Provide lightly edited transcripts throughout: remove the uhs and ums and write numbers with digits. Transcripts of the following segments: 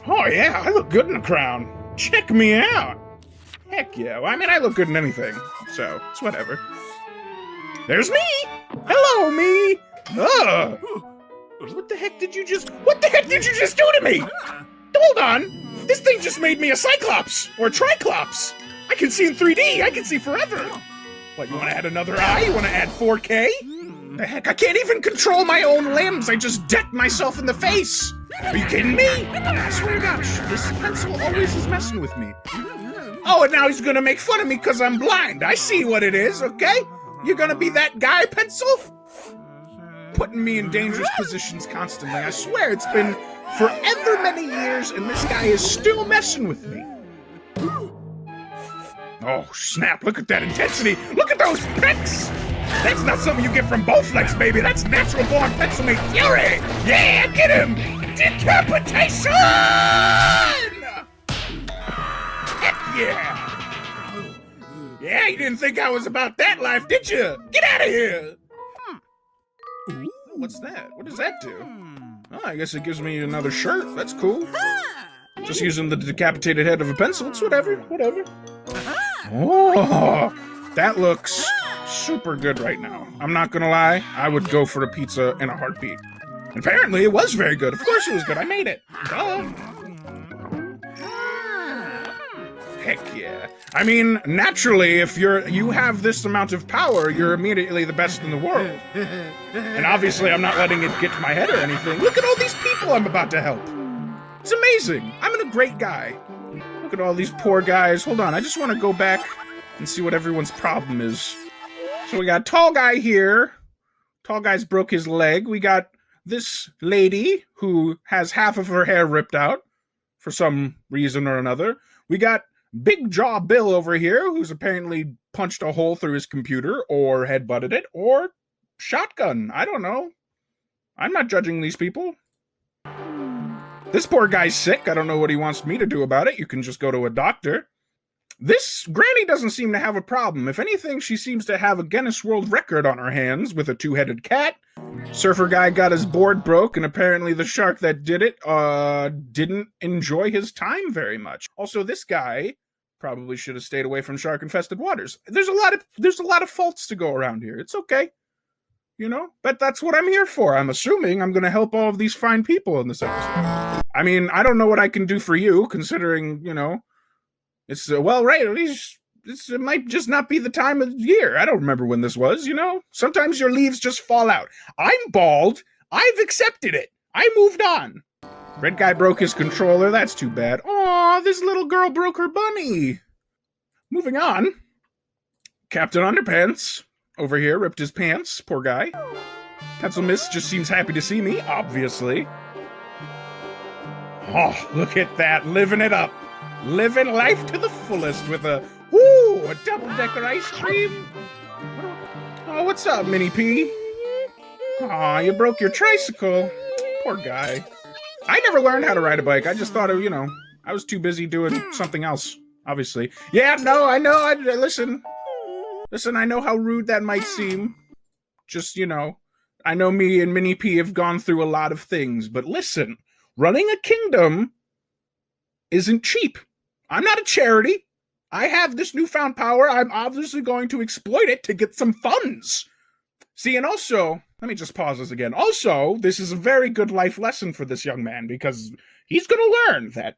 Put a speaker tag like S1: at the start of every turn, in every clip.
S1: Oh yeah, I look good in the crown. Check me out. Heck yeah. Well, I mean, I look good in anything, so it's whatever. There's me. Hello, me. Ugh. What the heck did you just do to me? Hold on. This thing just made me a Cyclops or a Triclops. I can see in 3D. I can see forever. What, you want to add another eye? You want to add 4K? The heck, I can't even control my own limbs. I just decked myself in the face. Are you kidding me? I swear to gosh, this pencil always is messing with me. Oh, and now he's gonna make fun of me because I'm blind. I see what it is, okay? You're gonna be that guy, Pencil? Putting me in dangerous positions constantly. I swear it's been forever many years and this guy is still messing with me. Oh, snap, look at that intensity. Look at those pecs! That's not something you get from Bowflex, baby. That's natural born Pencilmate fury! Yeah, get him! Decapitation! Heck yeah! Yeah, you didn't think I was about that life, did you? Get out of here! What's that? What does that do? Oh, I guess it gives me another shirt. That's cool. Just using the decapitated head of a pencil. It's whatever. Oh, that looks super good right now. I'm not gonna lie. I would go for a pizza in a heartbeat. And apparently, it was very good. Of course it was good. I made it. Duh. Heck yeah. I mean, naturally, if you have this amount of power, you're immediately the best in the world. And obviously, I'm not letting it get to my head or anything. Look at all these people I'm about to help. It's amazing. I'm a great guy. Look at all these poor guys. Hold on, I just want to go back and see what everyone's problem is. So we got tall guy here. Tall guy's broke his leg. We got this lady who has half of her hair ripped out for some reason or another. We got Big Jaw Bill over here, who's apparently punched a hole through his computer, or headbutted it, or shotgun. I don't know. I'm not judging these people. This poor guy's sick. I don't know what he wants me to do about it. You can just go to a doctor. This granny doesn't seem to have a problem. If anything, she seems to have a Guinness World Record on her hands with a two-headed cat. Surfer guy got his board broke, and apparently the shark that did it didn't enjoy his time very much. Also, this guy probably should have stayed away from shark-infested waters. There's a lot of faults to go around here. It's okay. You know? But that's what I'm here for. I'm assuming I'm going to help all of these fine people in this episode. I mean, I don't know what I can do for you, considering, you know, it's, well, right, at least it might just not be the time of year. I don't remember when this was, you know? Sometimes your leaves just fall out. I'm bald. I've accepted it. I moved on. Red guy broke his controller. That's too bad. Aw, this little girl broke her bunny. Moving on. Captain Underpants over here ripped his pants. Poor guy. Pencil Miss just seems happy to see me, obviously. Oh, look at that. Living it up. Living life to the fullest with a double-decker ice cream. Oh, what's up, Mini P? Aw, you broke your tricycle. Poor guy. I never learned how to ride a bike. I just thought, you know, I was too busy doing something else, obviously. Yeah, no, I know. Listen, I know how rude that might seem. Just, you know, I know me and Mini P have gone through a lot of things. But listen, running a kingdom isn't cheap. I'm not a charity. I have this newfound power. I'm obviously going to exploit it to get some funds. See, and also, let me just pause this again. Also, this is a very good life lesson for this young man because he's going to learn that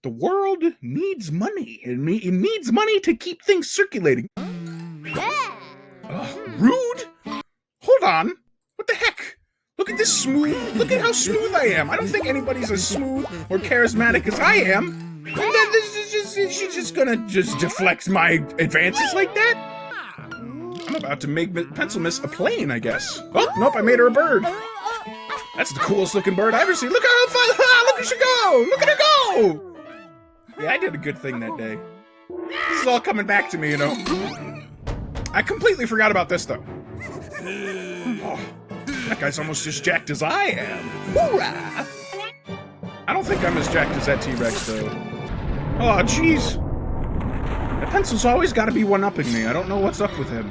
S1: the world needs money. It needs money to keep things circulating. Rude? Hold on. What the heck? Look at this smooth. Look at how smooth I am. I don't think anybody's as smooth or charismatic as I am. She's just gonna deflect my advances like that? I'm about to make Pencil Miss a plane, I guess. Oh, nope, I made her a bird. That's the coolest looking bird I've ever seen. Look how far, look at her go! Look at her go! Yeah, I did a good thing that day. This is all coming back to me, you know. I completely forgot about this, though. Oh, that guy's almost as jacked as I am. Hoorah! I don't think I'm as jacked as that T-Rex, though. Oh, jeez. The pencil's always got to be one-upping me. I don't know what's up with him.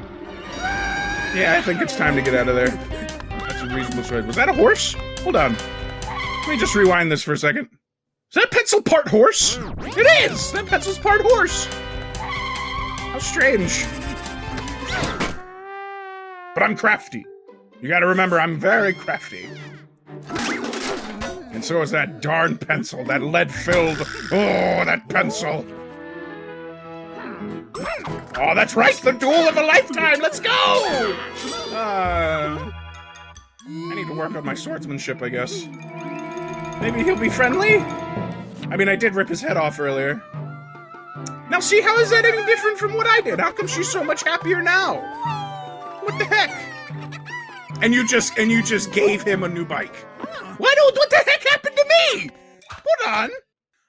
S1: Yeah, I think it's time to get out of there. That's a reasonable choice. Was that a horse? Hold on. Let me just rewind this for a second. Is that pencil part horse? It is! That pencil's part horse! How strange. But I'm crafty. You gotta remember, I'm very crafty. And so is that darn pencil, that lead-filled... Oh, that pencil! Oh, that's right, the duel of a lifetime! Let's go! I need to work on my swordsmanship, I guess. Maybe he'll be friendly? I mean, I did rip his head off earlier. Now see, how is that any different from what I did? How come she's so much happier now? What the heck? And you just gave him a new bike. What the heck happened to me? Hold on.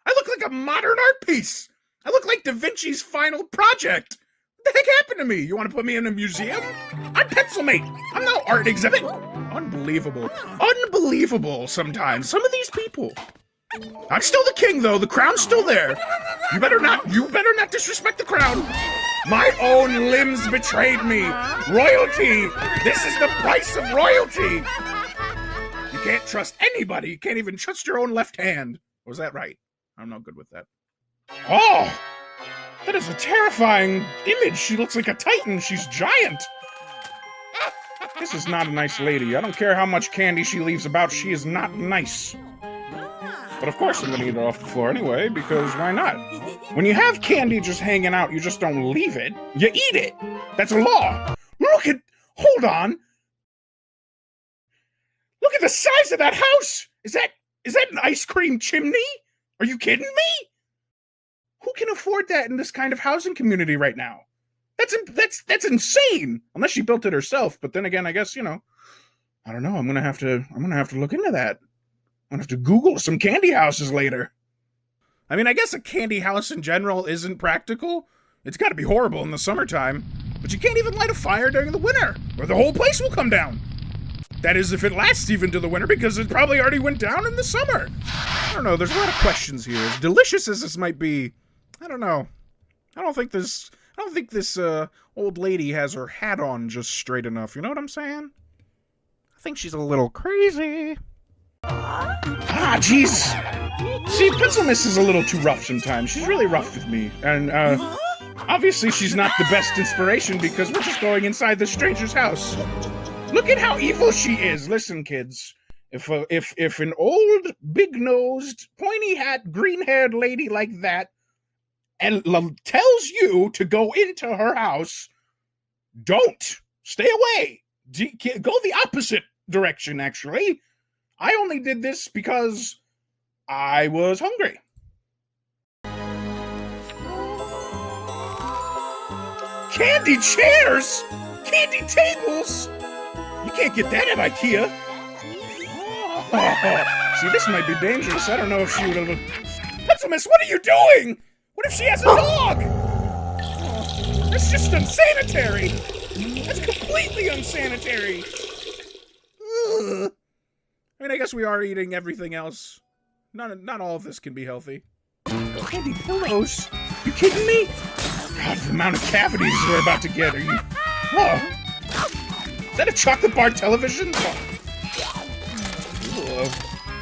S1: I look like a modern art piece. I look like Da Vinci's final project. What the heck happened to me? You want to put me in a museum? I'm Pencilmate. I'm no art exhibit. Unbelievable. Unbelievable sometimes. Some of these people. I'm still the king, though. The crown's still there. You better not disrespect the crown. My own limbs betrayed me. Royalty. This is the price of royalty. You can't trust anybody. You can't even trust your own left hand. Was that right? I'm not good with that. Oh, that is a terrifying image. She looks like a titan. She's giant. This is not a nice lady. I don't care how much candy she leaves about. She is not nice. But of course I'm gonna eat it off the floor anyway, because why not? When you have candy just hanging out, you just don't leave it. You eat it. That's a law. Hold on. Look at the size of that house. Is that an ice cream chimney? Are you kidding me? Who can afford that in this kind of housing community right now? That's insane. Unless she built it herself. But then again, I guess, you know, I don't know. I'm gonna have to look into that. I'm gonna have to Google some candy houses later. I mean, I guess a candy house in general isn't practical. It's gotta be horrible in the summertime. But you can't even light a fire during the winter, or the whole place will come down. That is, if it lasts even to the winter, because it probably already went down in the summer. I don't know, there's a lot of questions here. As delicious as this might be, I don't know. I don't think this old lady has her hat on just straight enough, you know what I'm saying? I think she's a little crazy. Ah, jeez. See, Pencilmation is a little too rough sometimes. She's really rough with me. And, obviously she's not the best inspiration because we're just going inside the stranger's house. Look at how evil she is. Listen, kids. If an old, big-nosed, pointy-hat, green-haired lady like that tells you to go into her house, don't. Stay away. Go the opposite direction, actually. I only did this because I was hungry. Candy chairs? Candy tables? You can't get that at IKEA. Oh, see, this might be dangerous. I don't know if she would have... Pencilmation, what are you doing? What if she has a dog? Oh, that's just unsanitary. That's completely unsanitary. Ugh. I mean, I guess we are eating everything else. Not all of this can be healthy. Candy pillows? You kidding me? God, the amount of cavities we're about to get. Are you... Oh. Is that a chocolate bar television? Oh.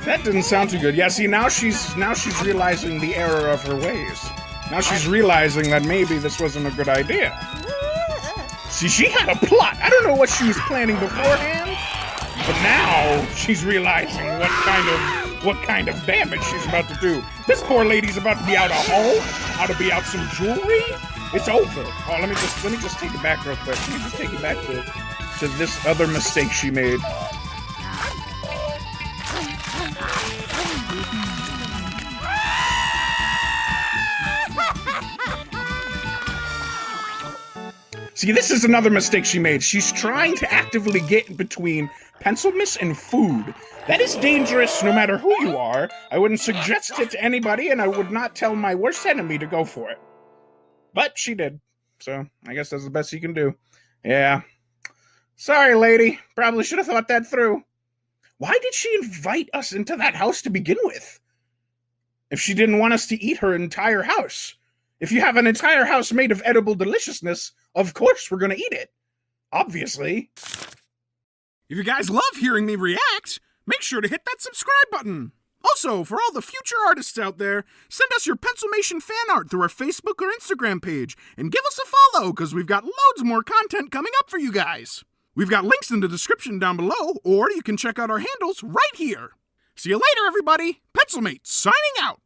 S1: That didn't sound too good. Yeah, see, now she's realizing the error of her ways. Now she's realizing that maybe this wasn't a good idea. See, she had a plot. I don't know what she was planning beforehand, but now she's realizing what kind of damage she's about to do. This poor lady's about to be out a home, out to be out some jewelry. It's over. Oh, let me just take it back real quick. Let me just take it back to this other mistake she made. See, this is another mistake she made. She's trying to actively get between Pencilmation and food. That is dangerous no matter who you are. I wouldn't suggest it to anybody, and I would not tell my worst enemy to go for it. But she did. So, I guess that's the best you can do. Yeah. Sorry, lady. Probably should have thought that through. Why did she invite us into that house to begin with? If she didn't want us to eat her entire house. If you have an entire house made of edible deliciousness, of course we're gonna eat it. Obviously. If you guys love hearing me react, make sure to hit that subscribe button.
S2: Also, for all the future artists out there, send us your Pencilmation fan art through our Facebook or Instagram page, and give us a follow, because we've got loads more content coming up for you guys. We've got links in the description down below, or you can check out our handles right here. See you later, everybody. Pencilmate, signing out.